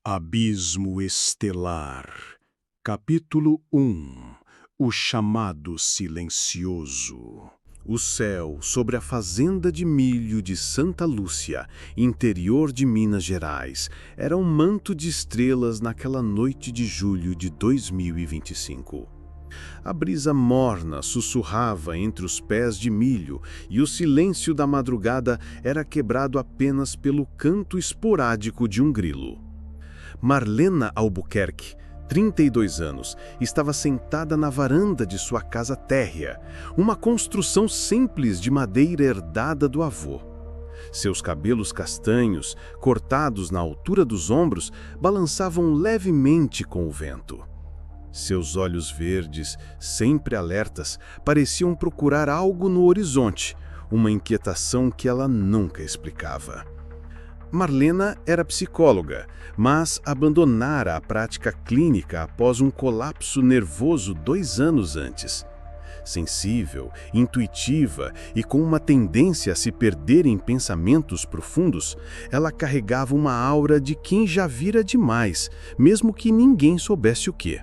Abismo Estelar. Capítulo 1. O chamado silencioso. O céu sobre a fazenda de milho de Santa Lúcia, interior de Minas Gerais, era um manto de estrelas naquela noite de julho de 2025. A brisa morna sussurrava entre os pés de milho e o silêncio da madrugada era quebrado apenas pelo canto esporádico de um grilo. Marlena Albuquerque, 32 anos, estava sentada na varanda de sua casa térrea, uma construção simples de madeira herdada do avô. Seus cabelos castanhos, cortados na altura dos ombros, balançavam levemente com o vento. Seus olhos verdes, sempre alertas, pareciam procurar algo no horizonte, uma inquietação que ela nunca explicava. Marlena era psicóloga, mas abandonara a prática clínica após um colapso nervoso 2 anos antes. Sensível, intuitiva e com uma tendência a se perder em pensamentos profundos, ela carregava uma aura de quem já vira demais, mesmo que ninguém soubesse o quê.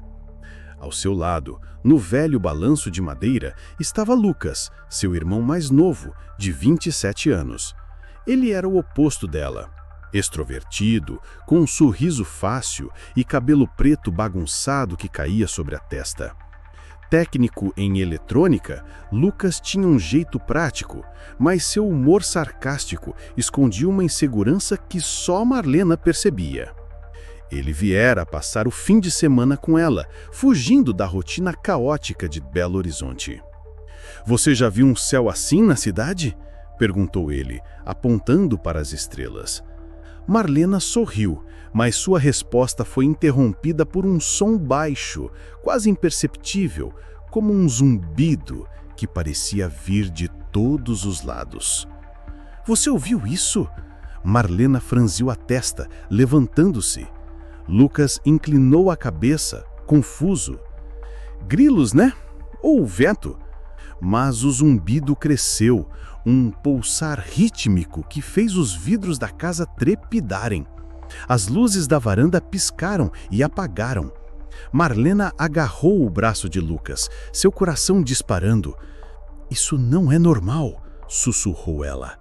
Ao seu lado, no velho balanço de madeira, estava Lucas, seu irmão mais novo, de 27 anos. Ele era o oposto dela. Extrovertido, com um sorriso fácil e cabelo preto bagunçado que caía sobre a testa. Técnico em eletrônica, Lucas tinha um jeito prático, mas seu humor sarcástico escondia uma insegurança que só Marlena percebia. Ele viera passar o fim de semana com ela, fugindo da rotina caótica de Belo Horizonte. "Você já viu um céu assim na cidade?" perguntou ele, apontando para as estrelas. Marlena sorriu, mas sua resposta foi interrompida por um som baixo, quase imperceptível, como um zumbido que parecia vir de todos os lados. "Você ouviu isso?" Marlena franziu a testa, levantando-se. Lucas inclinou a cabeça, confuso. "Grilos, né? Ou vento?" Mas o zumbido cresceu, um pulsar rítmico que fez os vidros da casa trepidarem. As luzes da varanda piscaram e apagaram. Marlena agarrou o braço de Lucas, seu coração disparando. "Isso não é normal", sussurrou ela.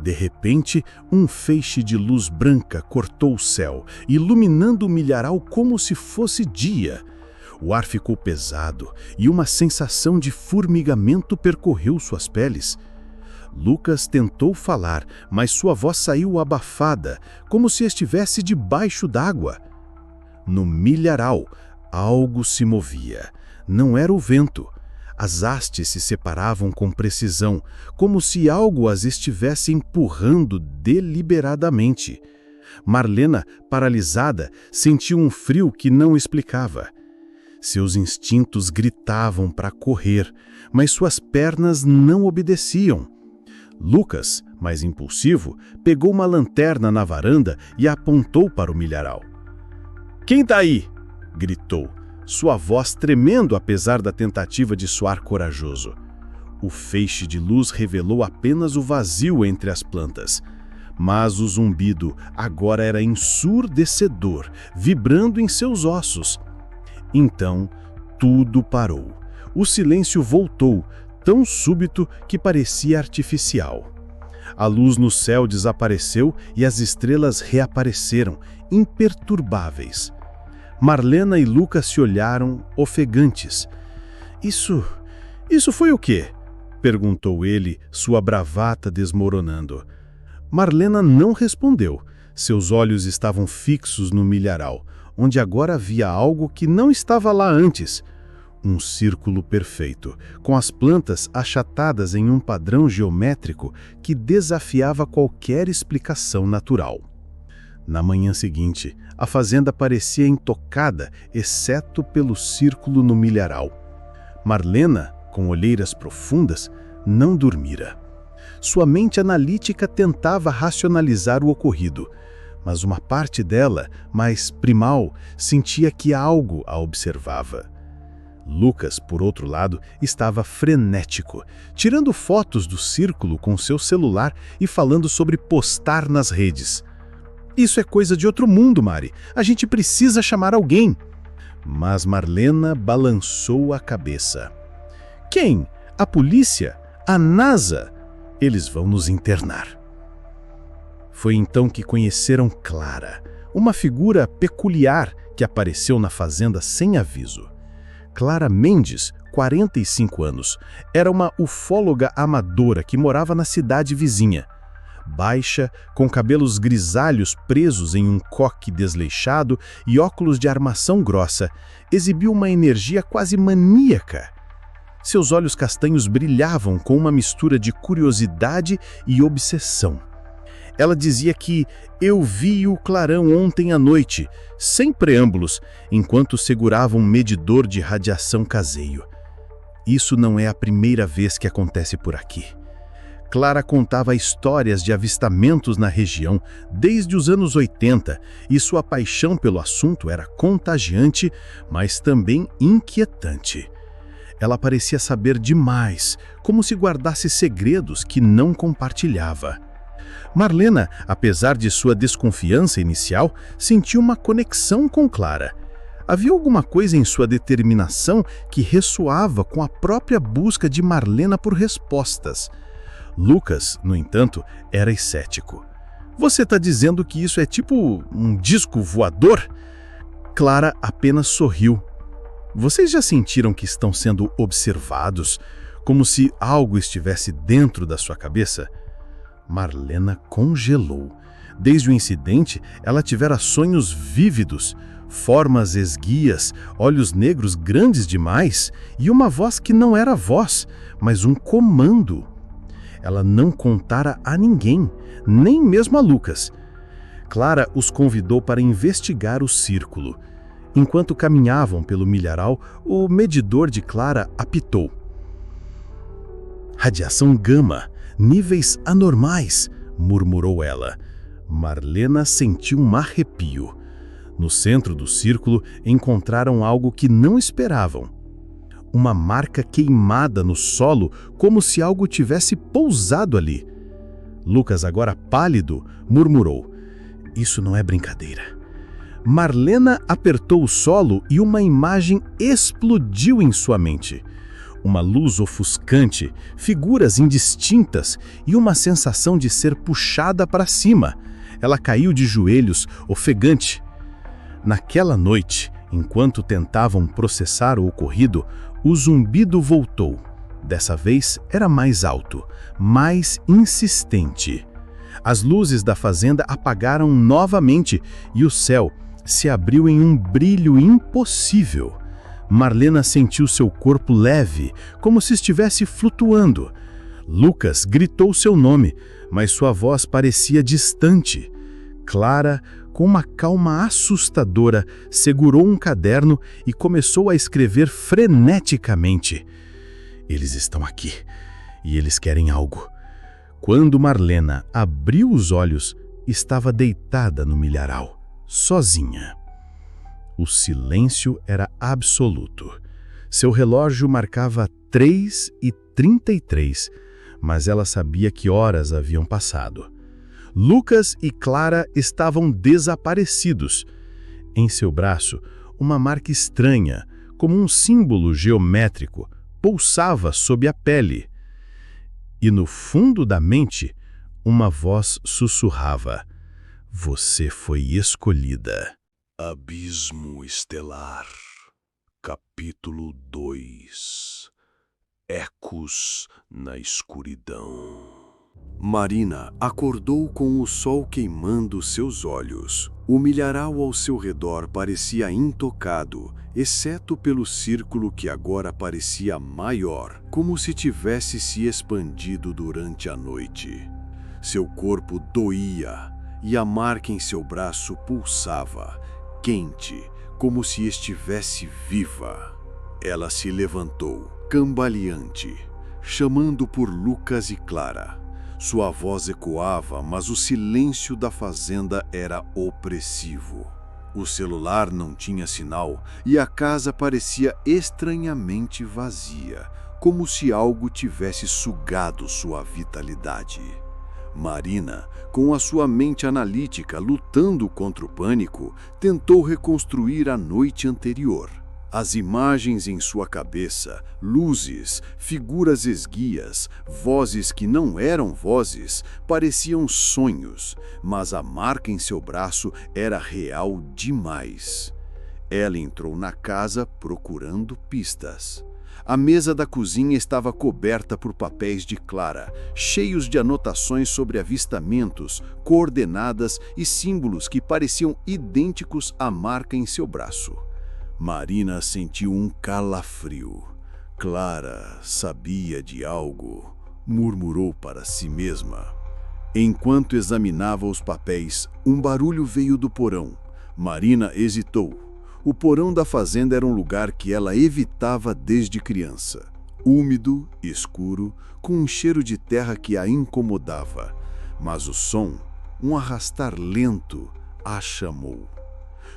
De repente, um feixe de luz branca cortou o céu, iluminando o milharal como se fosse dia. O ar ficou pesado e uma sensação de formigamento percorreu suas peles. Lucas tentou falar, mas sua voz saiu abafada, como se estivesse debaixo d'água. No milharal, algo se movia. Não era o vento. As hastes se separavam com precisão, como se algo as estivesse empurrando deliberadamente. Marlena, paralisada, sentiu um frio que não explicava. Seus instintos gritavam para correr, mas suas pernas não obedeciam. Lucas, mais impulsivo, pegou uma lanterna na varanda e a apontou para o milharal. "Quem tá aí?" gritou, sua voz tremendo apesar da tentativa de soar corajoso. O feixe de luz revelou apenas o vazio entre as plantas. Mas o zumbido agora era ensurdecedor, vibrando em seus ossos. Então, tudo parou. O silêncio voltou, tão súbito que parecia artificial. A luz no céu desapareceu e as estrelas reapareceram, imperturbáveis. Marlena e Lucas se olharam, ofegantes. Isso foi o quê?" perguntou ele, sua bravata desmoronando. Marlena não respondeu. Seus olhos estavam fixos no milharal, onde agora havia algo que não estava lá antes. Um círculo perfeito, com as plantas achatadas em um padrão geométrico que desafiava qualquer explicação natural. Na manhã seguinte, a fazenda parecia intocada, exceto pelo círculo no milharal. Marlena, com olheiras profundas, não dormira. Sua mente analítica tentava racionalizar o ocorrido, mas uma parte dela, mais primal, sentia que algo a observava. Lucas, por outro lado, estava frenético, tirando fotos do círculo com seu celular e falando sobre postar nas redes. Isso é coisa de outro mundo, Mari. A gente precisa chamar alguém. Mas Marlena balançou a cabeça. Quem? A polícia? A NASA? Eles vão nos internar. Foi então que conheceram Clara, uma figura peculiar que apareceu na fazenda sem aviso. Clara Mendes, 45 anos, era uma ufóloga amadora que morava na cidade vizinha. Baixa, com cabelos grisalhos presos em um coque desleixado e óculos de armação grossa, exibiu uma energia quase maníaca. Seus olhos castanhos brilhavam com uma mistura de curiosidade e obsessão. Ela dizia que eu vi o clarão ontem à noite, sem preâmbulos, enquanto segurava um medidor de radiação caseiro. Isso não é a primeira vez que acontece por aqui. Clara contava histórias de avistamentos na região desde os anos 80 e sua paixão pelo assunto era contagiante, mas também inquietante. Ela parecia saber demais, como se guardasse segredos que não compartilhava. Marlena, apesar de sua desconfiança inicial, sentiu uma conexão com Clara. Havia alguma coisa em sua determinação que ressoava com a própria busca de Marlena por respostas. Lucas, no entanto, era cético. Você está dizendo que isso é tipo um disco voador? Clara apenas sorriu. Vocês já sentiram que estão sendo observados, como se algo estivesse dentro da sua cabeça? Marlena congelou. Desde o incidente, ela tivera sonhos vívidos, formas esguias, olhos negros grandes demais e uma voz que não era voz, mas um comando. Ela não contara a ninguém, nem mesmo a Lucas. Clara os convidou para investigar o círculo. Enquanto caminhavam pelo milharal, o medidor de Clara apitou. Radiação gama, níveis anormais, murmurou ela. Marlena sentiu um arrepio. No centro do círculo, encontraram algo que não esperavam. Uma marca queimada no solo, como se algo tivesse pousado ali. Lucas, agora pálido, murmurou. Isso não é brincadeira. Marlena apertou o solo e uma imagem explodiu em sua mente. Uma luz ofuscante, figuras indistintas e uma sensação de ser puxada para cima. Ela caiu de joelhos, ofegante. Naquela noite, enquanto tentavam processar o ocorrido, o zumbido voltou. Dessa vez era mais alto, mais insistente. As luzes da fazenda apagaram novamente e o céu se abriu em um brilho impossível. Marlena sentiu seu corpo leve, como se estivesse flutuando. Lucas gritou seu nome, mas sua voz parecia distante. Clara, com uma calma assustadora, segurou um caderno e começou a escrever freneticamente. Eles estão aqui e eles querem algo. Quando Marlena abriu os olhos, estava deitada no milharal, sozinha. O silêncio era absoluto. Seu relógio marcava 3h33, mas ela sabia que horas haviam passado. Lucas e Clara estavam desaparecidos. Em seu braço, uma marca estranha, como um símbolo geométrico, pulsava sob a pele. E no fundo da mente, uma voz sussurrava: Você foi escolhida. Abismo Estelar, capítulo 2. Ecos na escuridão. Marina acordou com o sol queimando seus olhos. O milharal ao seu redor parecia intocado, exceto pelo círculo que agora parecia maior, como se tivesse se expandido durante a noite. Seu corpo doía e a marca em seu braço pulsava, quente, como se estivesse viva. Ela se levantou, cambaleante, chamando por Lucas e Clara. Sua voz ecoava, mas o silêncio da fazenda era opressivo. O celular não tinha sinal e a casa parecia estranhamente vazia, como se algo tivesse sugado sua vitalidade. Marina, com a sua mente analítica lutando contra o pânico, tentou reconstruir a noite anterior. As imagens em sua cabeça, luzes, figuras esguias, vozes que não eram vozes, pareciam sonhos, mas a marca em seu braço era real demais. Ela entrou na casa procurando pistas. A mesa da cozinha estava coberta por papéis de Clara, cheios de anotações sobre avistamentos, coordenadas e símbolos que pareciam idênticos à marca em seu braço. Marina sentiu um calafrio. Clara sabia de algo, murmurou para si mesma. Enquanto examinava os papéis, um barulho veio do porão. Marina hesitou. O porão da fazenda era um lugar que ela evitava desde criança. Úmido, escuro, com um cheiro de terra que a incomodava. Mas o som, um arrastar lento, a chamou.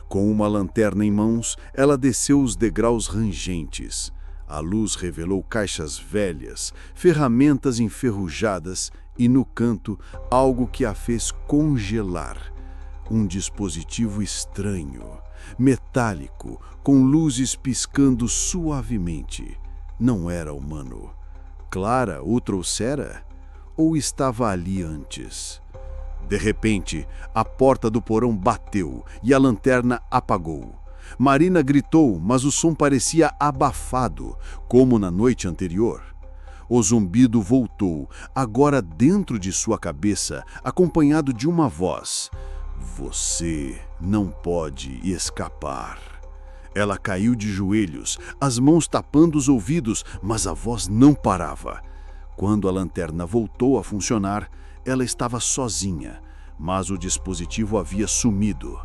Com uma lanterna em mãos, ela desceu os degraus rangentes. A luz revelou caixas velhas, ferramentas enferrujadas e, no canto, algo que a fez congelar. Um dispositivo estranho, metálico, com luzes piscando suavemente. Não era humano. Clara o trouxera? Ou estava ali antes? De repente, a porta do porão bateu e a lanterna apagou. Marina gritou, mas o som parecia abafado, como na noite anterior. O zumbido voltou, agora dentro de sua cabeça, acompanhado de uma voz. Você não pode escapar. Ela caiu de joelhos, as mãos tapando os ouvidos, mas a voz não parava. Quando a lanterna voltou a funcionar, ela estava sozinha, mas o dispositivo havia sumido.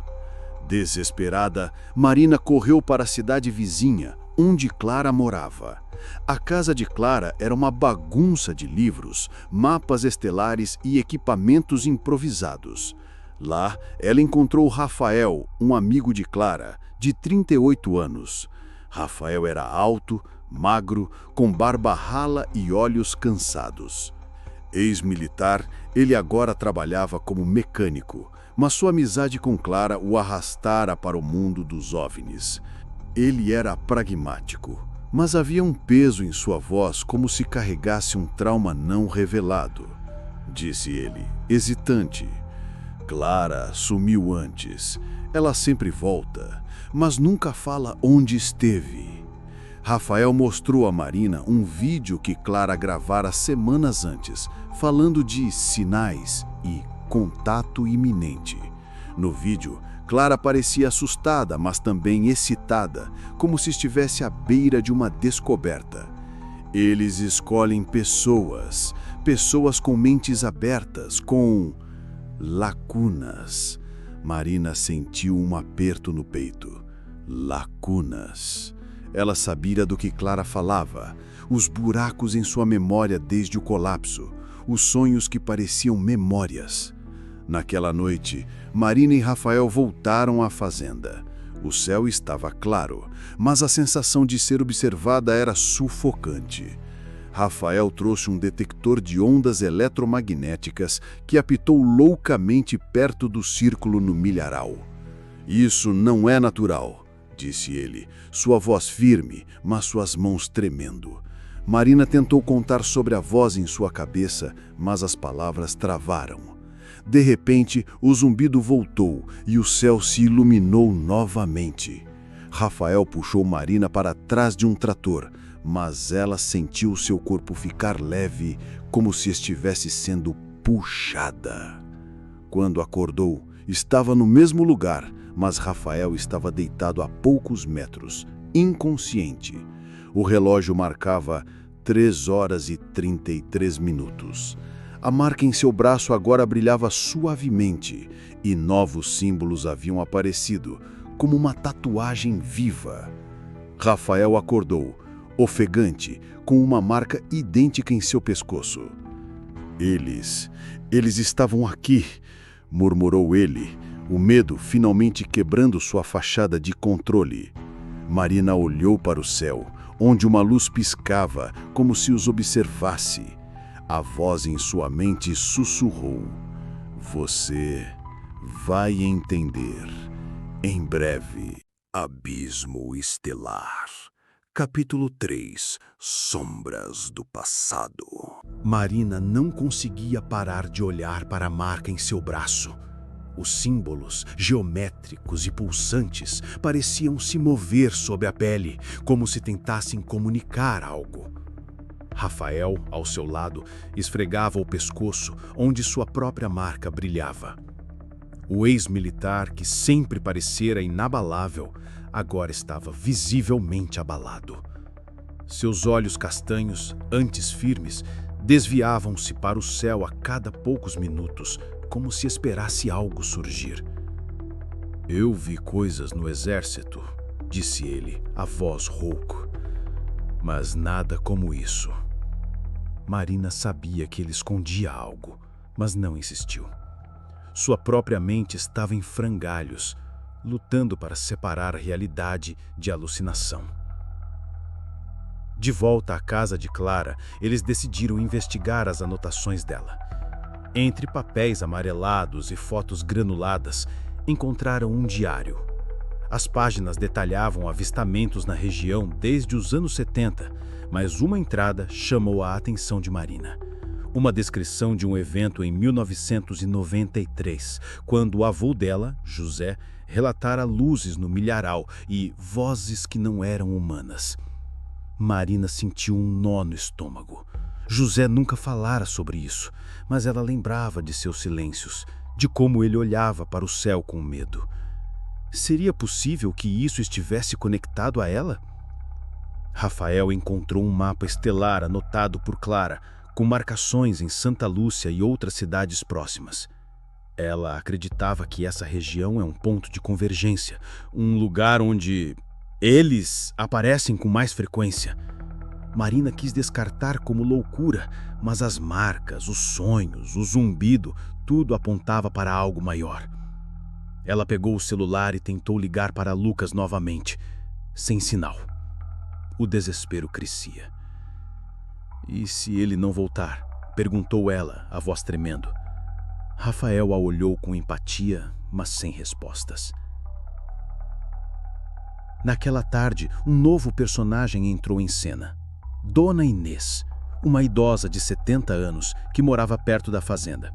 Desesperada, Marina correu para a cidade vizinha, onde Clara morava. A casa de Clara era uma bagunça de livros, mapas estelares e equipamentos improvisados. Lá, ela encontrou Rafael, um amigo de Clara, de 38 anos. Rafael era alto, magro, com barba rala e olhos cansados. Ex-militar, ele agora trabalhava como mecânico, mas sua amizade com Clara o arrastara para o mundo dos OVNIs. Ele era pragmático, mas havia um peso em sua voz como se carregasse um trauma não revelado. Disse ele, hesitante. Clara sumiu antes. Ela sempre volta, mas nunca fala onde esteve. Rafael mostrou a Marina um vídeo que Clara gravara semanas antes, falando de sinais e contato iminente. No vídeo, Clara parecia assustada, mas também excitada, como se estivesse à beira de uma descoberta. Eles escolhem pessoas com mentes abertas, com lacunas. Marina sentiu um aperto no peito. Lacunas. Ela sabia do que Clara falava, os buracos em sua memória desde o colapso, os sonhos que pareciam memórias. Naquela noite, Marina e Rafael voltaram à fazenda. O céu estava claro, mas a sensação de ser observada era sufocante. Rafael trouxe um detector de ondas eletromagnéticas que apitou loucamente perto do círculo no milharal. Isso não é natural, disse ele, sua voz firme, mas suas mãos tremendo. Marina tentou contar sobre a voz em sua cabeça, mas as palavras travaram. De repente, o zumbido voltou e o céu se iluminou novamente. Rafael puxou Marina para trás de um trator, mas ela sentiu seu corpo ficar leve, como se estivesse sendo puxada. Quando acordou, estava no mesmo lugar, mas Rafael estava deitado a poucos metros, inconsciente. O relógio marcava 3h33. A marca em seu braço agora brilhava suavemente e novos símbolos haviam aparecido, como uma tatuagem viva. Rafael acordou, ofegante, com uma marca idêntica em seu pescoço. Eles estavam aqui, murmurou ele, o medo finalmente quebrando sua fachada de controle. Marina olhou para o céu, onde uma luz piscava, como se os observasse. A voz em sua mente sussurrou: "Você vai entender em breve." Abismo Estelar. Capítulo 3. Sombras do passado. Marina não conseguia parar de olhar para a marca em seu braço. Os símbolos, geométricos e pulsantes, pareciam se mover sob a pele, como se tentassem comunicar algo. Rafael, ao seu lado, esfregava o pescoço, onde sua própria marca brilhava. O ex-militar, que sempre parecera inabalável, agora estava visivelmente abalado. Seus olhos castanhos, antes firmes, desviavam-se para o céu a cada poucos minutos, como se esperasse algo surgir. "Eu vi coisas no exército", disse ele, a voz rouca, "mas nada como isso." Marina sabia que ele escondia algo, mas não insistiu. Sua própria mente estava em frangalhos, lutando para separar a realidade de alucinação. De volta à casa de Clara, eles decidiram investigar as anotações dela. Entre papéis amarelados e fotos granuladas, encontraram um diário. As páginas detalhavam avistamentos na região desde os anos 70, mas uma entrada chamou a atenção de Marina. Uma descrição de um evento em 1993, quando o avô dela, José, relatara luzes no milharal e vozes que não eram humanas. Marina sentiu um nó no estômago. José nunca falara sobre isso, mas ela lembrava de seus silêncios, de como ele olhava para o céu com medo. Seria possível que isso estivesse conectado a ela? Rafael encontrou um mapa estelar anotado por Clara, com marcações em Santa Lúcia e outras cidades próximas. Ela acreditava que essa região é um ponto de convergência, um lugar onde eles aparecem com mais frequência. Marina quis descartar como loucura, mas as marcas, os sonhos, o zumbido, tudo apontava para algo maior. Ela pegou o celular e tentou ligar para Lucas novamente, sem sinal. O desespero crescia. "E se ele não voltar?" perguntou ela, a voz tremendo. Rafael a olhou com empatia, mas sem respostas. Naquela tarde, um novo personagem entrou em cena. Dona Inês, uma idosa de 70 anos que morava perto da fazenda.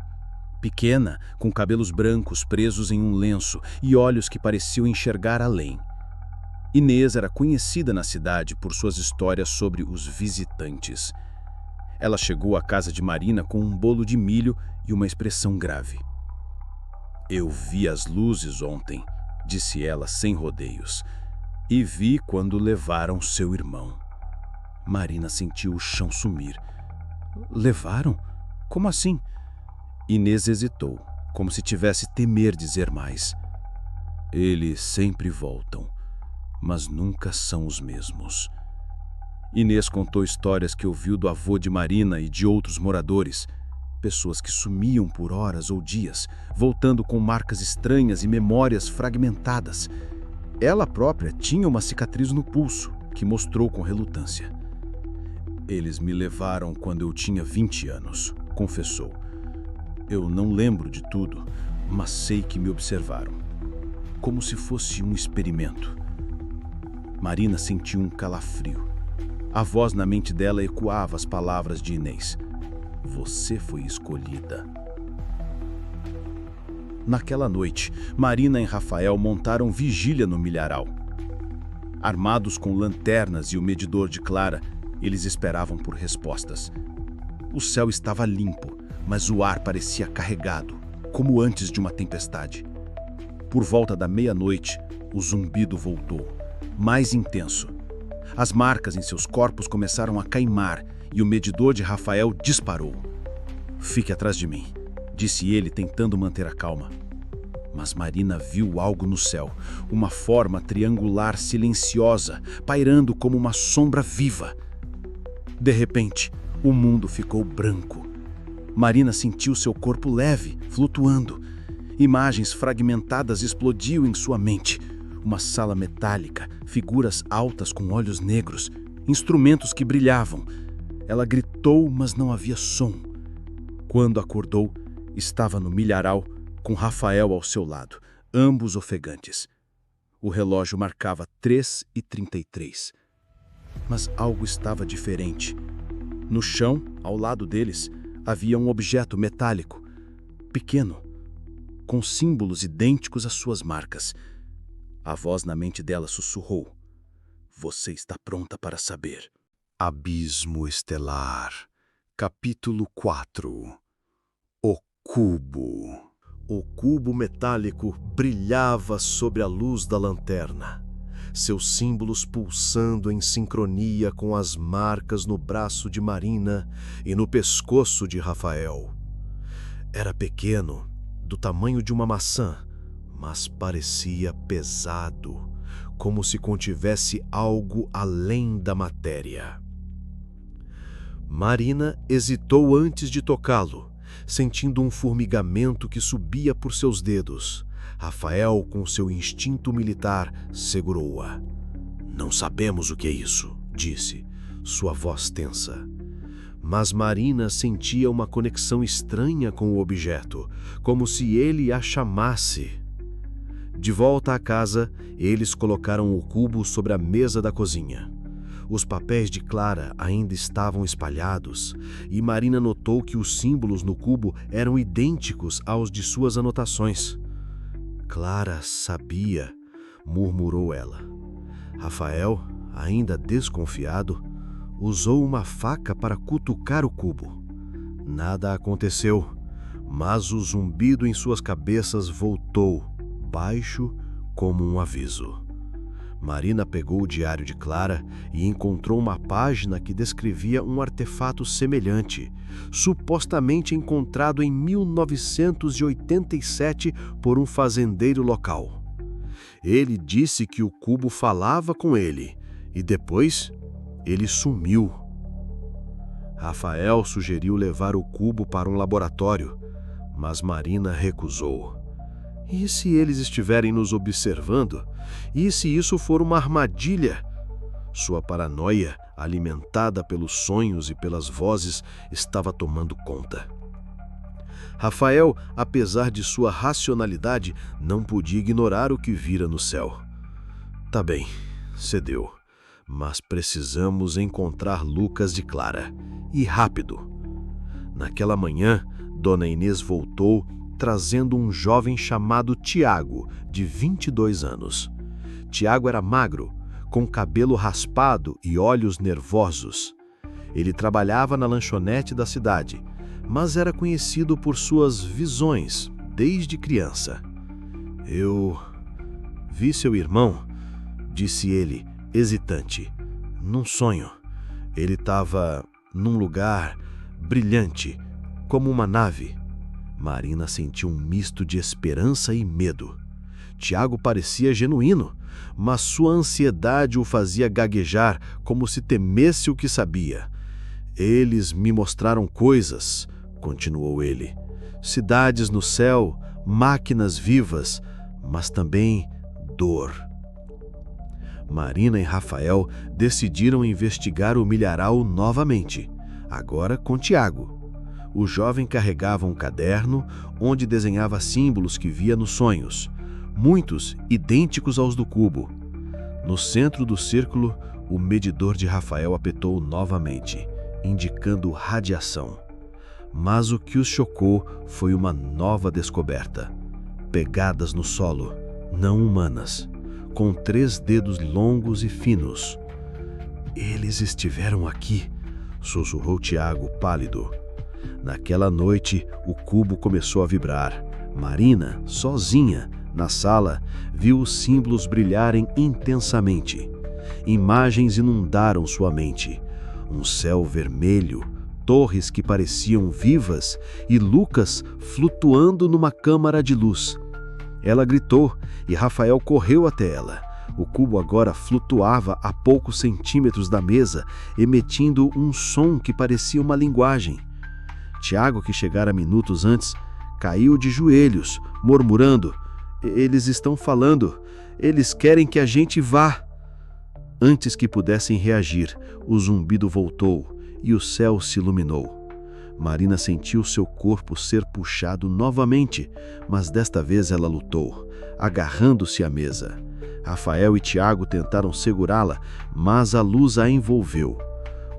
Pequena, com cabelos brancos presos em um lenço e olhos que pareciam enxergar além. Inês era conhecida na cidade por suas histórias sobre os visitantes. Ela chegou à casa de Marina com um bolo de milho e uma expressão grave. "Eu vi as luzes ontem", disse ela sem rodeios, "e vi quando levaram seu irmão." Marina sentiu o chão sumir. "Levaram? Como assim?" Inês hesitou, como se tivesse temer dizer mais. "Eles sempre voltam, mas nunca são os mesmos." Inês contou histórias que ouviu do avô de Marina e de outros moradores, pessoas que sumiam por horas ou dias, voltando com marcas estranhas e memórias fragmentadas. Ela própria tinha uma cicatriz no pulso, que mostrou com relutância. "Eles me levaram quando eu tinha 20 anos, confessou. "Eu não lembro de tudo, mas sei que me observaram, como se fosse um experimento." Marina sentiu um calafrio. A voz na mente dela ecoava as palavras de Inês. "Você foi escolhida." Naquela noite, Marina e Rafael montaram vigília no milharal. Armados com lanternas e o medidor de Clara, eles esperavam por respostas. O céu estava limpo, mas o ar parecia carregado, como antes de uma tempestade. Por volta da meia-noite, o zumbido voltou, mais intenso. As marcas em seus corpos começaram a queimar e o medidor de Rafael disparou. "Fique atrás de mim", disse ele, tentando manter a calma. Mas Marina viu algo no céu, uma forma triangular silenciosa, pairando como uma sombra viva. De repente, o mundo ficou branco. Marina sentiu seu corpo leve, flutuando. Imagens fragmentadas explodiam em sua mente. Uma sala metálica, figuras altas com olhos negros, instrumentos que brilhavam. Ela gritou, mas não havia som. Quando acordou, estava no milharal com Rafael ao seu lado, ambos ofegantes. O relógio marcava 3h33. Mas algo estava diferente. No chão, ao lado deles, havia um objeto metálico, pequeno, com símbolos idênticos às suas marcas. A voz na mente dela sussurrou: "Você está pronta para saber." Abismo Estelar, capítulo 4. O Cubo. O cubo metálico brilhava sobre a luz da lanterna, seus símbolos pulsando em sincronia com as marcas no braço de Marina e no pescoço de Rafael. Era pequeno, do tamanho de uma maçã, mas parecia pesado, como se contivesse algo além da matéria. Marina hesitou antes de tocá-lo, sentindo um formigamento que subia por seus dedos. Rafael, com seu instinto militar, segurou-a. "Não sabemos o que é isso", disse, sua voz tensa. Mas Marina sentia uma conexão estranha com o objeto, como se ele a chamasse. De volta à casa, eles colocaram o cubo sobre a mesa da cozinha. Os papéis de Clara ainda estavam espalhados, e Marina notou que os símbolos no cubo eram idênticos aos de suas anotações. "Clara sabia", murmurou ela. Rafael, ainda desconfiado, usou uma faca para cutucar o cubo. Nada aconteceu, mas o zumbido em suas cabeças voltou, baixo como um aviso. Marina pegou o diário de Clara e encontrou uma página que descrevia um artefato semelhante, supostamente encontrado em 1987 por um fazendeiro local. Ele disse que o cubo falava com ele e depois ele sumiu. Rafael sugeriu levar o cubo para um laboratório, mas Marina recusou. E se eles estiverem nos observando? E se isso for uma armadilha? Sua paranoia, alimentada pelos sonhos e pelas vozes, estava tomando conta. Rafael, apesar de sua racionalidade, não podia ignorar o que vira no céu. "Tá bem", cedeu, "mas precisamos encontrar Lucas de Clara, e rápido." Naquela manhã, Dona Inês voltou, trazendo um jovem chamado Tiago, de 22 anos. Tiago era magro, com cabelo raspado e olhos nervosos. Ele trabalhava na lanchonete da cidade, mas era conhecido por suas visões desde criança. "Eu vi seu irmão", disse ele, hesitante, "num sonho. Ele estava num lugar brilhante, como uma nave." Marina sentiu um misto de esperança e medo. Tiago parecia genuíno, mas sua ansiedade o fazia gaguejar como se temesse o que sabia. "Eles me mostraram coisas", continuou ele. "Cidades no céu, máquinas vivas, mas também dor." Marina e Rafael decidiram investigar o milharal novamente, agora com Tiago. O jovem carregava um caderno onde desenhava símbolos que via nos sonhos, muitos idênticos aos do cubo. No centro do círculo, o medidor de Rafael apitou novamente, indicando radiação. Mas o que os chocou foi uma nova descoberta: pegadas no solo, não humanas, com 3 dedos longos e finos. "Eles estiveram aqui", sussurrou Tiago, pálido. Naquela noite, o cubo começou a vibrar. Marina, sozinha, na sala, viu os símbolos brilharem intensamente. Imagens inundaram sua mente. Um céu vermelho, torres que pareciam vivas e Lucas flutuando numa câmara de luz. Ela gritou e Rafael correu até ela. O cubo agora flutuava a poucos centímetros da mesa, emitindo um som que parecia uma linguagem. Tiago, que chegara minutos antes, caiu de joelhos, murmurando: "Eles estão falando, eles querem que a gente vá." Antes que pudessem reagir, o zumbido voltou e o céu se iluminou. Marina sentiu seu corpo ser puxado novamente, mas desta vez ela lutou, agarrando-se à mesa. Rafael e Tiago tentaram segurá-la, mas a luz a envolveu.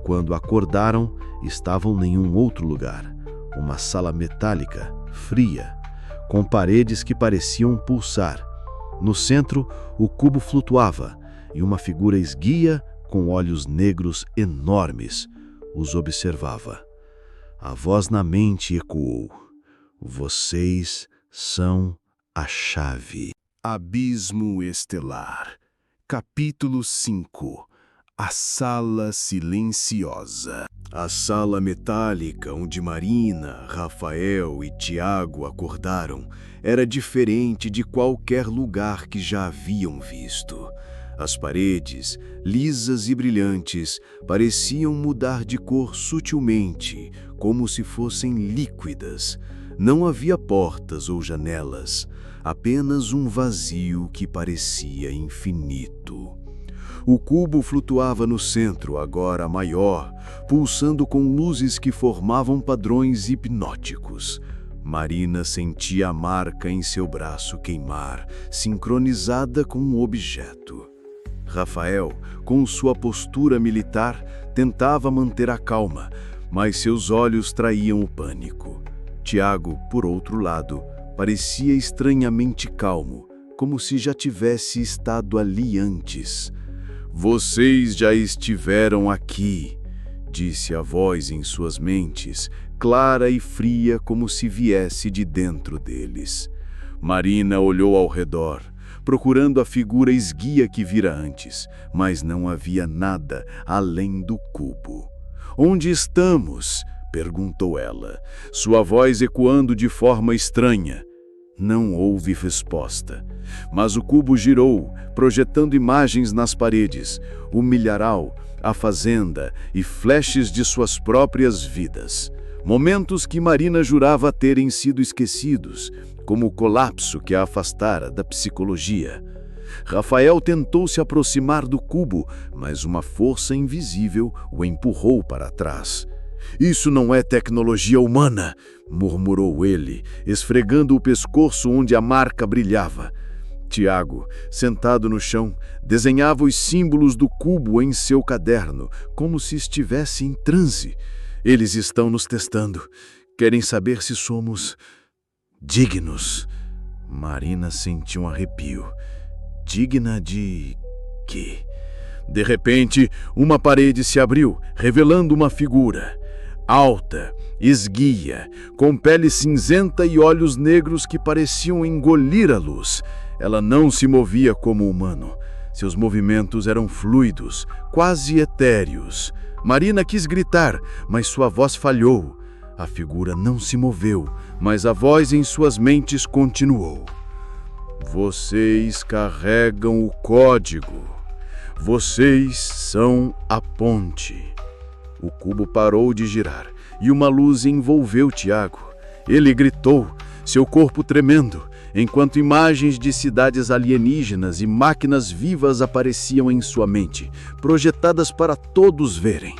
Quando acordaram, estavam em um outro lugar, uma sala metálica, fria, com paredes que pareciam pulsar. No centro, o cubo flutuava e uma figura esguia, com olhos negros enormes, os observava. A voz na mente ecoou: "Vocês são a chave." Abismo Estelar. Capítulo 5. A Sala Silenciosa. A sala metálica onde Marina, Rafael e Tiago acordaram era diferente de qualquer lugar que já haviam visto. As paredes, lisas e brilhantes, pareciam mudar de cor sutilmente, como se fossem líquidas. Não havia portas ou janelas, apenas um vazio que parecia infinito. O cubo flutuava no centro, agora maior, pulsando com luzes que formavam padrões hipnóticos. Marina sentia a marca em seu braço queimar, sincronizada com o objeto. Rafael, com sua postura militar, tentava manter a calma, mas seus olhos traíam o pânico. Tiago, por outro lado, parecia estranhamente calmo, como se já tivesse estado ali antes. "Vocês já estiveram aqui", disse a voz em suas mentes, clara e fria como se viesse de dentro deles. Marina olhou ao redor, procurando a figura esguia que vira antes, mas não havia nada além do cubo. "Onde estamos?", perguntou ela, sua voz ecoando de forma estranha. Não houve resposta, mas o cubo girou, projetando imagens nas paredes, o milharal, a fazenda e flashes de suas próprias vidas. Momentos que Marina jurava terem sido esquecidos, como o colapso que a afastara da psicologia. Rafael tentou se aproximar do cubo, mas uma força invisível o empurrou para trás. "Isso não é tecnologia humana", murmurou ele, esfregando o pescoço onde a marca brilhava. Tiago, sentado no chão, desenhava os símbolos do cubo em seu caderno, como se estivesse em transe. "Eles estão nos testando. Querem saber se somos dignos." Marina sentiu um arrepio. Digna de quê? De repente, uma parede se abriu, revelando uma figura. Alta, esguia, com pele cinzenta e olhos negros que pareciam engolir a luz. Ela não se movia como humano. Seus movimentos eram fluidos, quase etéreos. Marina quis gritar, mas sua voz falhou. A figura não se moveu, mas a voz em suas mentes continuou. "Vocês carregam o código. Vocês são a ponte." O cubo parou de girar e uma luz envolveu Tiago. Ele gritou, seu corpo tremendo, enquanto imagens de cidades alienígenas e máquinas vivas apareciam em sua mente, projetadas para todos verem.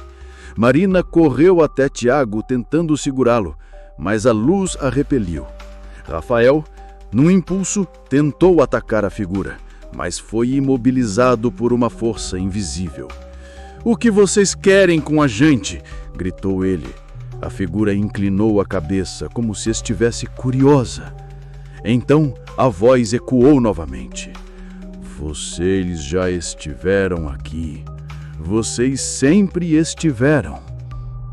Marina correu até Tiago tentando segurá-lo, mas a luz a repeliu. Rafael, num impulso, tentou atacar a figura, mas foi imobilizado por uma força invisível. "O que vocês querem com a gente?", gritou ele. A figura inclinou a cabeça como se estivesse curiosa. Então a voz ecoou novamente. "Vocês já estiveram aqui. Vocês sempre estiveram."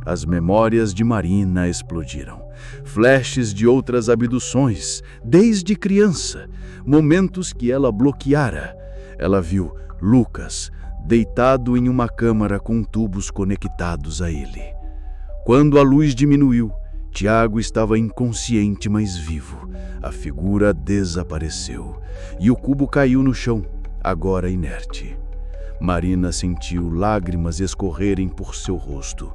As memórias de Marina explodiram. Flashes de outras abduções, desde criança, momentos que ela bloqueara. Ela viu Lucas deitado em uma câmara com tubos conectados a ele. Quando a luz diminuiu, Tiago estava inconsciente, mas vivo. A figura desapareceu e o cubo caiu no chão, agora inerte. Marina sentiu lágrimas escorrerem por seu rosto.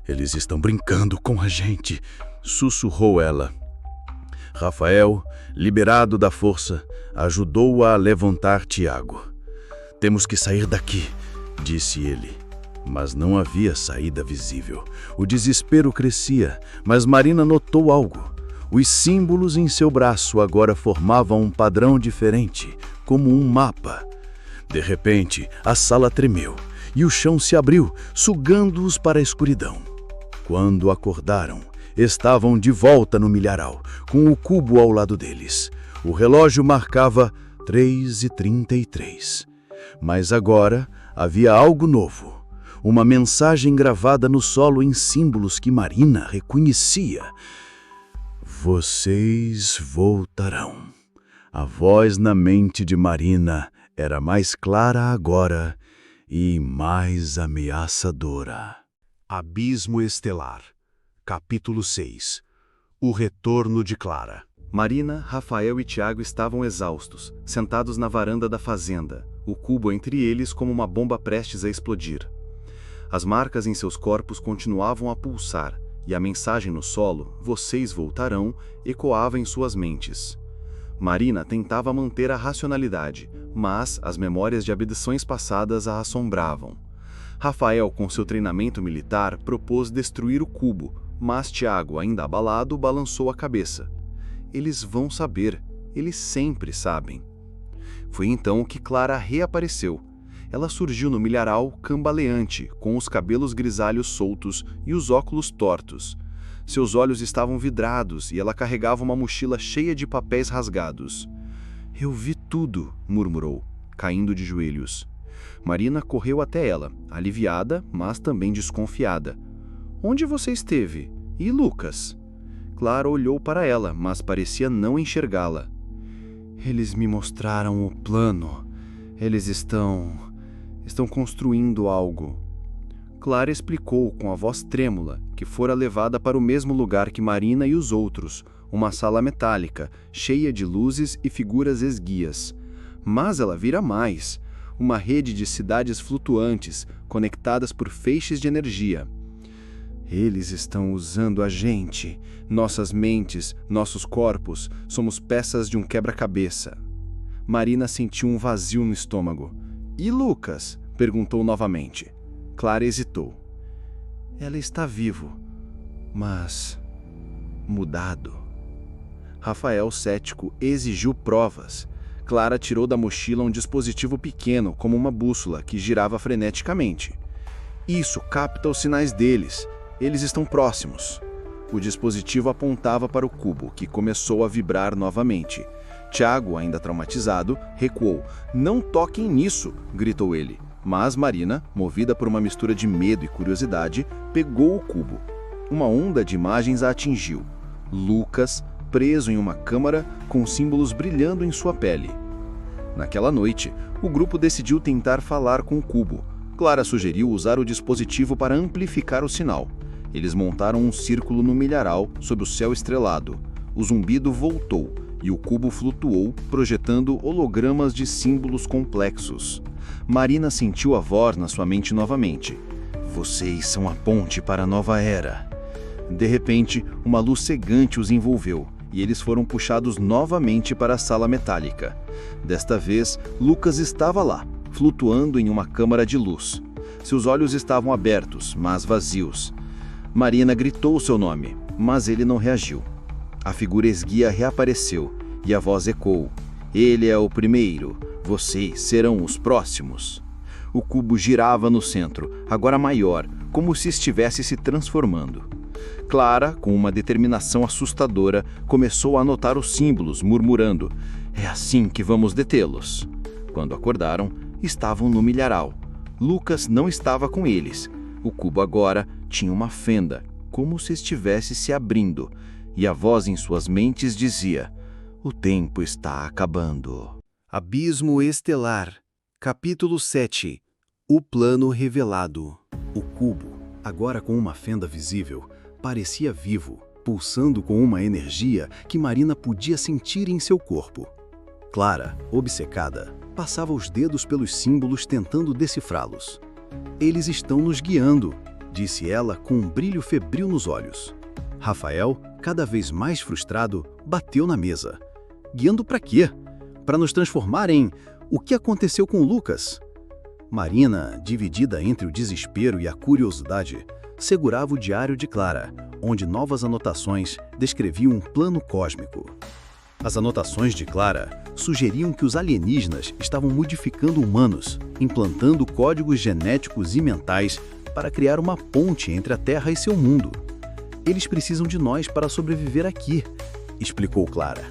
"Eles estão brincando com a gente", sussurrou ela. Rafael, liberado da força, ajudou-a a levantar Tiago. "Temos que sair daqui", disse ele. Mas não havia saída visível. O desespero crescia, mas Marina notou algo. Os símbolos em seu braço agora formavam um padrão diferente, como um mapa. De repente, a sala tremeu e o chão se abriu, sugando-os para a escuridão. Quando acordaram, estavam de volta no milharal, com o cubo ao lado deles. O relógio marcava 3h33. Mas agora havia algo novo. Uma mensagem gravada no solo em símbolos que Marina reconhecia. Vocês voltarão. A voz na mente de Marina era mais clara agora e mais ameaçadora. Abismo Estelar, capítulo 6. O retorno de Clara. Marina, Rafael e Tiago estavam exaustos, sentados na varanda da fazenda, o cubo entre eles como uma bomba prestes a explodir. As marcas em seus corpos continuavam a pulsar, e a mensagem no solo, vocês voltarão, ecoava em suas mentes. Marina tentava manter a racionalidade, mas as memórias de abduções passadas a assombravam. Rafael, com seu treinamento militar, propôs destruir o cubo, mas Tiago, ainda abalado, balançou a cabeça. Eles vão saber, eles sempre sabem. Foi então que Clara reapareceu. Ela surgiu no milharal cambaleante, com os cabelos grisalhos soltos e os óculos tortos. Seus olhos estavam vidrados e ela carregava uma mochila cheia de papéis rasgados. "Eu vi tudo", murmurou, caindo de joelhos. Marina correu até ela, aliviada, mas também desconfiada. "Onde você esteve? E Lucas?" Clara olhou para ela, mas parecia não enxergá-la. "Eles me mostraram o plano. Eles estão construindo algo." Clara explicou com a voz trêmula que fora levada para o mesmo lugar que Marina e os outros, uma sala metálica, cheia de luzes e figuras esguias. Mas ela vira mais, uma rede de cidades flutuantes, conectadas por feixes de energia. "Eles estão usando a gente. Nossas mentes, nossos corpos, somos peças de um quebra-cabeça." Marina sentiu um vazio no estômago. "E Lucas?" perguntou novamente. Clara hesitou. "Ela está vivo, mas mudado." Rafael, cético, exigiu provas. Clara tirou da mochila um dispositivo pequeno, como uma bússola, que girava freneticamente. "Isso capta os sinais deles. Eles estão próximos." O dispositivo apontava para o cubo, que começou a vibrar novamente. Tiago, ainda traumatizado, recuou. "Não toquem nisso!" gritou ele. Mas Marina, movida por uma mistura de medo e curiosidade, pegou o cubo. Uma onda de imagens a atingiu. Lucas, preso em uma câmara, com símbolos brilhando em sua pele. Naquela noite, o grupo decidiu tentar falar com o cubo. Clara sugeriu usar o dispositivo para amplificar o sinal. Eles montaram um círculo no milharal, sob o céu estrelado. O zumbido voltou, e o cubo flutuou, projetando hologramas de símbolos complexos. Marina sentiu a voz na sua mente novamente. "Vocês são a ponte para a nova era." De repente, uma luz cegante os envolveu, e eles foram puxados novamente para a sala metálica. Desta vez, Lucas estava lá, flutuando em uma câmara de luz. Seus olhos estavam abertos, mas vazios. Marina gritou seu nome, mas ele não reagiu. A figura esguia reapareceu, e a voz ecoou. "Ele é o primeiro. Vocês serão os próximos." O cubo girava no centro, agora maior, como se estivesse se transformando. Clara, com uma determinação assustadora, começou a anotar os símbolos, murmurando: "É assim que vamos detê-los." Quando acordaram, estavam no milharal. Lucas não estava com eles. O cubo agora tinha uma fenda, como se estivesse se abrindo, e a voz em suas mentes dizia: "O tempo está acabando." Abismo Estelar, capítulo 7. O plano revelado. O cubo, agora com uma fenda visível, parecia vivo, pulsando com uma energia que Marina podia sentir em seu corpo. Clara, obcecada, passava os dedos pelos símbolos tentando decifrá-los. "Eles estão nos guiando", disse ela com um brilho febril nos olhos. Rafael, cada vez mais frustrado, bateu na mesa. "Guiando para quê? Para nos transformar em... O que aconteceu com o Lucas?" Marina, dividida entre o desespero e a curiosidade, segurava o diário de Clara, onde novas anotações descreviam um plano cósmico. As anotações de Clara sugeriam que os alienígenas estavam modificando humanos, implantando códigos genéticos e mentais para criar uma ponte entre a Terra e seu mundo. Eles precisam de nós para sobreviver aqui, explicou Clara.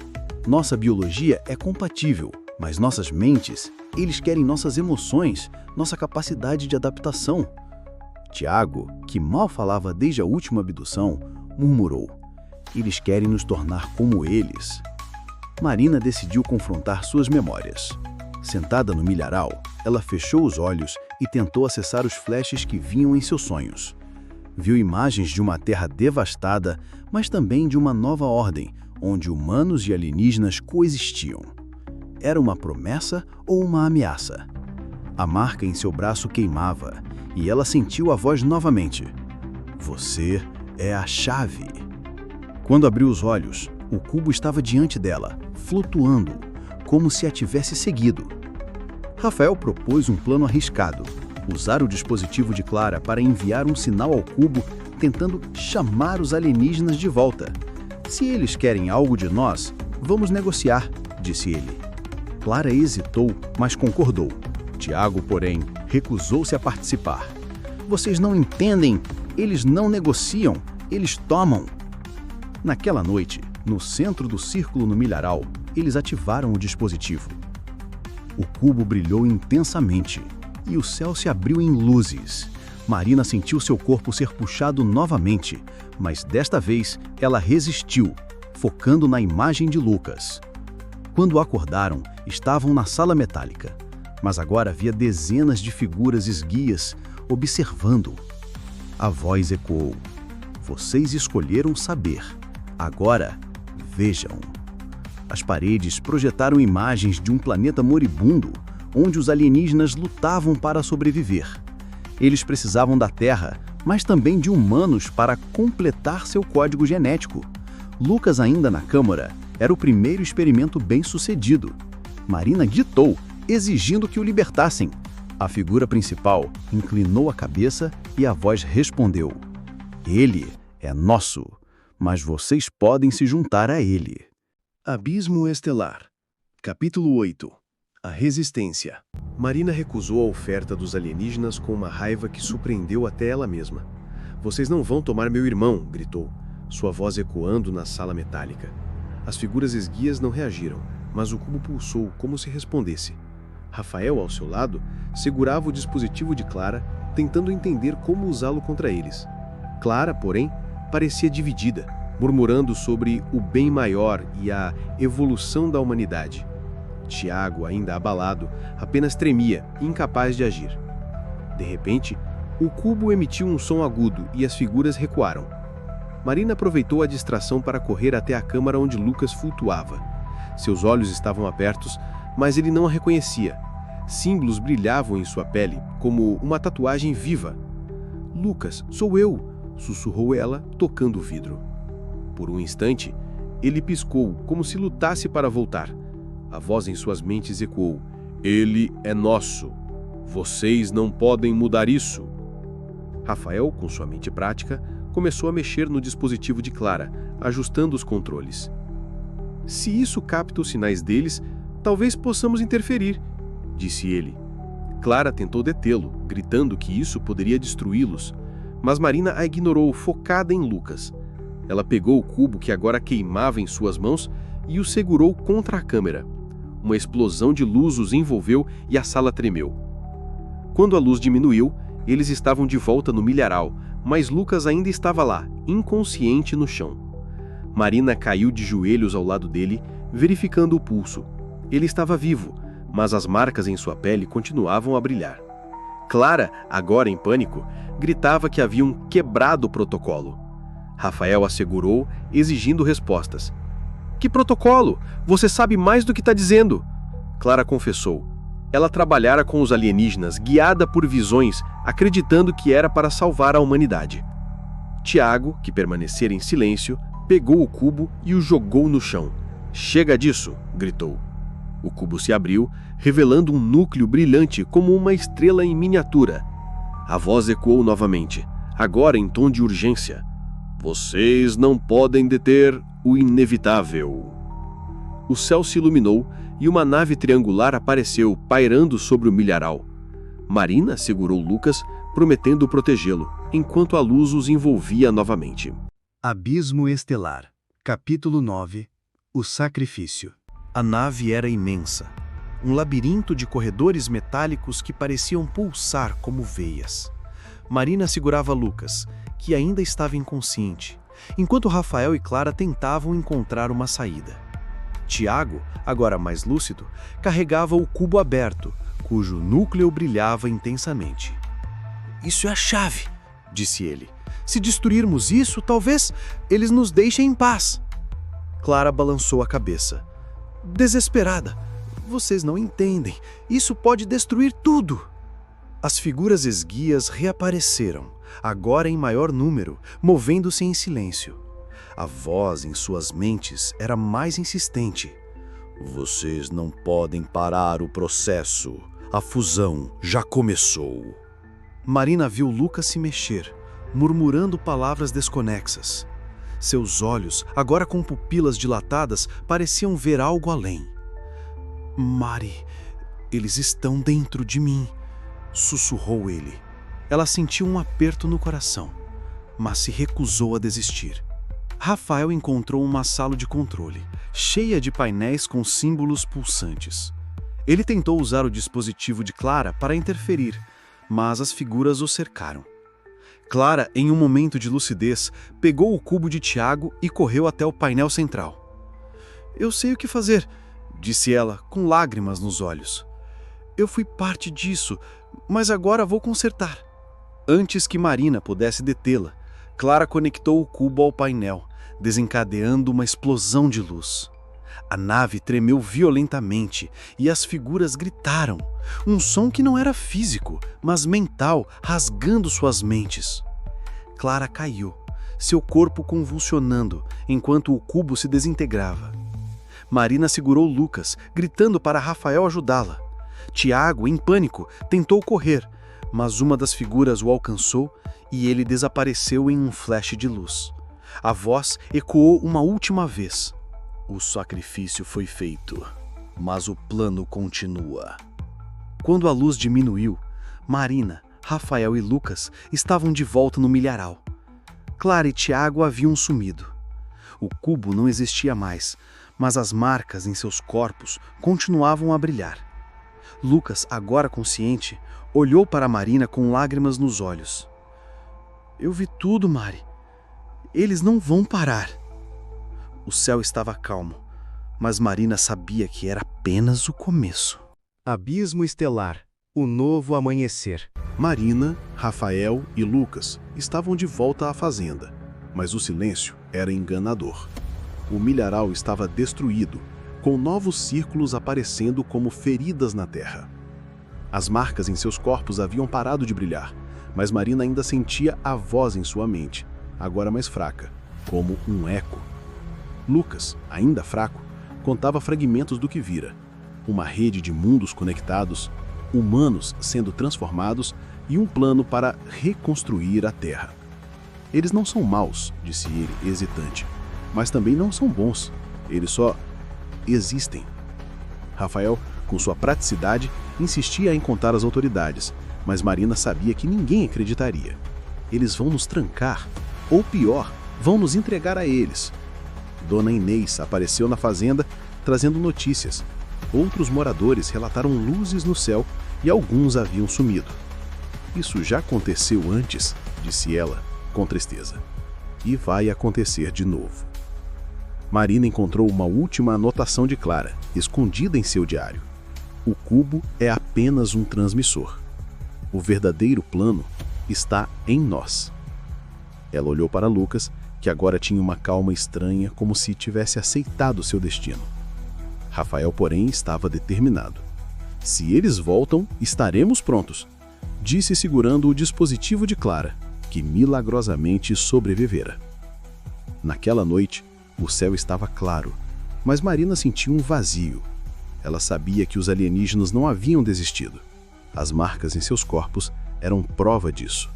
Nossa biologia é compatível, mas nossas mentes, eles querem nossas emoções, nossa capacidade de adaptação. Tiago, que mal falava desde a última abdução, murmurou: eles querem nos tornar como eles. Marina decidiu confrontar suas memórias. Sentada no milharal, ela fechou os olhos e tentou acessar os flashes que vinham em seus sonhos. Viu imagens de uma terra devastada, mas também de uma nova ordem, onde humanos e alienígenas coexistiam. Era uma promessa ou uma ameaça? A marca em seu braço queimava, e ela sentiu a voz novamente. Você é a chave. Quando abriu os olhos, o cubo estava diante dela, flutuando, como se a tivesse seguido. Rafael propôs um plano arriscado: usar o dispositivo de Clara para enviar um sinal ao cubo, tentando chamar os alienígenas de volta. Se eles querem algo de nós, vamos negociar, disse ele. Clara hesitou, mas concordou. Tiago, porém, recusou-se a participar. Vocês não entendem, eles não negociam, eles tomam. Naquela noite, no centro do círculo no milharal, eles ativaram o dispositivo. O cubo brilhou intensamente e o céu se abriu em luzes. Marina sentiu seu corpo ser puxado novamente, mas desta vez ela resistiu, focando na imagem de Lucas. Quando acordaram, estavam na sala metálica, mas agora havia dezenas de figuras esguias observando. A voz ecoou: vocês escolheram saber. Agora, vejam. As paredes projetaram imagens de um planeta moribundo, onde os alienígenas lutavam para sobreviver. Eles precisavam da Terra, mas também de humanos para completar seu código genético. Lucas, ainda na câmara, era o primeiro experimento bem-sucedido. Marina gritou, exigindo que o libertassem. A figura principal inclinou a cabeça e a voz respondeu: ele é nosso, mas vocês podem se juntar a ele. Abismo Estelar. Capítulo 8. A Resistência. Marina recusou a oferta dos alienígenas com uma raiva que surpreendeu até ela mesma. Vocês não vão tomar meu irmão, gritou, sua voz ecoando na sala metálica. As figuras esguias não reagiram, mas o cubo pulsou como se respondesse. Rafael, ao seu lado, segurava o dispositivo de Clara, tentando entender como usá-lo contra eles. Clara, porém, parecia dividida, murmurando sobre o bem maior e a evolução da humanidade. Tiago, ainda abalado, apenas tremia, incapaz de agir. De repente, o cubo emitiu um som agudo e as figuras recuaram. Marina aproveitou a distração para correr até a câmara onde Lucas flutuava. Seus olhos estavam abertos, mas ele não a reconhecia. Símbolos brilhavam em sua pele, como uma tatuagem viva. "Lucas, sou eu!" sussurrou ela, tocando o vidro. Por um instante, ele piscou, como se lutasse para voltar. A voz em suas mentes ecoou: "Ele é nosso. Vocês não podem mudar isso." Rafael, com sua mente prática, começou a mexer no dispositivo de Clara, ajustando os controles. "Se isso capta os sinais deles, talvez possamos interferir", disse ele. Clara tentou detê-lo, gritando que isso poderia destruí-los, mas Marina a ignorou, focada em Lucas. Ela pegou o cubo que agora queimava em suas mãos e o segurou contra a câmera. Uma explosão de luz os envolveu e a sala tremeu. Quando a luz diminuiu, eles estavam de volta no milharal, mas Lucas ainda estava lá, inconsciente no chão. Marina caiu de joelhos ao lado dele, verificando o pulso. Ele estava vivo, mas as marcas em sua pele continuavam a brilhar. Clara, agora em pânico, gritava que haviam quebrado o protocolo. Rafael a segurou, exigindo respostas. "Que protocolo? Você sabe mais do que está dizendo!" Clara confessou. Ela trabalhara com os alienígenas, guiada por visões, acreditando que era para salvar a humanidade. Tiago, que permanecera em silêncio, pegou o cubo e o jogou no chão. "Chega disso!" gritou. O cubo se abriu, revelando um núcleo brilhante como uma estrela em miniatura. A voz ecoou novamente, agora em tom de urgência. Vocês não podem deter o inevitável. O céu se iluminou e uma nave triangular apareceu, pairando sobre o milharal. Marina segurou Lucas, prometendo protegê-lo, enquanto a luz os envolvia novamente. Abismo Estelar, Capítulo 9 – O Sacrifício. A nave era imensa. Um labirinto de corredores metálicos que pareciam pulsar como veias. Marina segurava Lucas, que ainda estava inconsciente, enquanto Rafael e Clara tentavam encontrar uma saída. Tiago, agora mais lúcido, carregava o cubo aberto, cujo núcleo brilhava intensamente. "Isso é a chave", disse ele. "Se destruirmos isso, talvez eles nos deixem em paz." Clara balançou a cabeça. Desesperada. "Vocês não entendem. Isso pode destruir tudo." As figuras esguias reapareceram, agora em maior número, movendo-se em silêncio. A voz em suas mentes era mais insistente. "Vocês não podem parar o processo. A fusão já começou." Marina viu Lucas se mexer, murmurando palavras desconexas. Seus olhos, agora com pupilas dilatadas, pareciam ver algo além. "Mari, eles estão dentro de mim", sussurrou ele. Ela sentiu um aperto no coração, mas se recusou a desistir. Rafael encontrou uma sala de controle, cheia de painéis com símbolos pulsantes. Ele tentou usar o dispositivo de Clara para interferir, mas as figuras o cercaram. Clara, em um momento de lucidez, pegou o cubo de Tiago e correu até o painel central. "Eu sei o que fazer", disse ela, com lágrimas nos olhos. "Eu fui parte disso, mas agora vou consertar." Antes que Marina pudesse detê-la, Clara conectou o cubo ao painel, desencadeando uma explosão de luz. A nave tremeu violentamente e as figuras gritaram, um som que não era físico, mas mental, rasgando suas mentes. Clara caiu, seu corpo convulsionando, enquanto o cubo se desintegrava. Marina segurou Lucas, gritando para Rafael ajudá-la. Tiago, em pânico, tentou correr, mas uma das figuras o alcançou e ele desapareceu em um flash de luz. A voz ecoou uma última vez. "O sacrifício foi feito, mas o plano continua." Quando a luz diminuiu, Marina, Rafael e Lucas estavam de volta no milharal. Clara e Tiago haviam sumido. O cubo não existia mais, mas as marcas em seus corpos continuavam a brilhar. Lucas, agora consciente, olhou para Marina com lágrimas nos olhos. "Eu vi tudo, Mari. Eles não vão parar." O céu estava calmo, mas Marina sabia que era apenas o começo. Abismo Estelar, o novo amanhecer. Marina, Rafael e Lucas estavam de volta à fazenda, mas o silêncio era enganador. O milharal estava destruído, com novos círculos aparecendo como feridas na terra. As marcas em seus corpos haviam parado de brilhar, mas Marina ainda sentia a voz em sua mente, agora mais fraca, como um eco. Lucas, ainda fraco, contava fragmentos do que vira. Uma rede de mundos conectados, humanos sendo transformados e um plano para reconstruir a Terra. "Eles não são maus", disse ele, hesitante, "mas também não são bons. Eles só existem." Rafael, com sua praticidade, insistia em contar às autoridades, mas Marina sabia que ninguém acreditaria. "Eles vão nos trancar, ou pior, vão nos entregar a eles." Dona Inês apareceu na fazenda trazendo notícias. Outros moradores relataram luzes no céu e alguns haviam sumido. "Isso já aconteceu antes", disse ela, com tristeza. "E vai acontecer de novo." Marina encontrou uma última anotação de Clara, escondida em seu diário. "O cubo é apenas um transmissor. O verdadeiro plano está em nós." Ela olhou para Lucas, que agora tinha uma calma estranha, como se tivesse aceitado seu destino. Rafael, porém, estava determinado. "Se eles voltam, estaremos prontos", disse segurando o dispositivo de Clara, que milagrosamente sobrevivera. Naquela noite, o céu estava claro, mas Marina sentiu um vazio. Ela sabia que os alienígenas não haviam desistido. As marcas em seus corpos eram prova disso.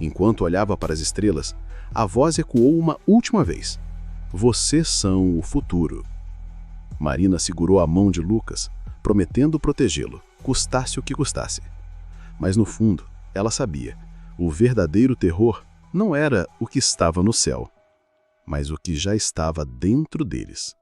Enquanto olhava para as estrelas, a voz ecoou uma última vez. Vocês são o futuro. Marina segurou a mão de Lucas, prometendo protegê-lo, custasse o que custasse. Mas no fundo, ela sabia, o verdadeiro terror não era o que estava no céu, mas o que já estava dentro deles.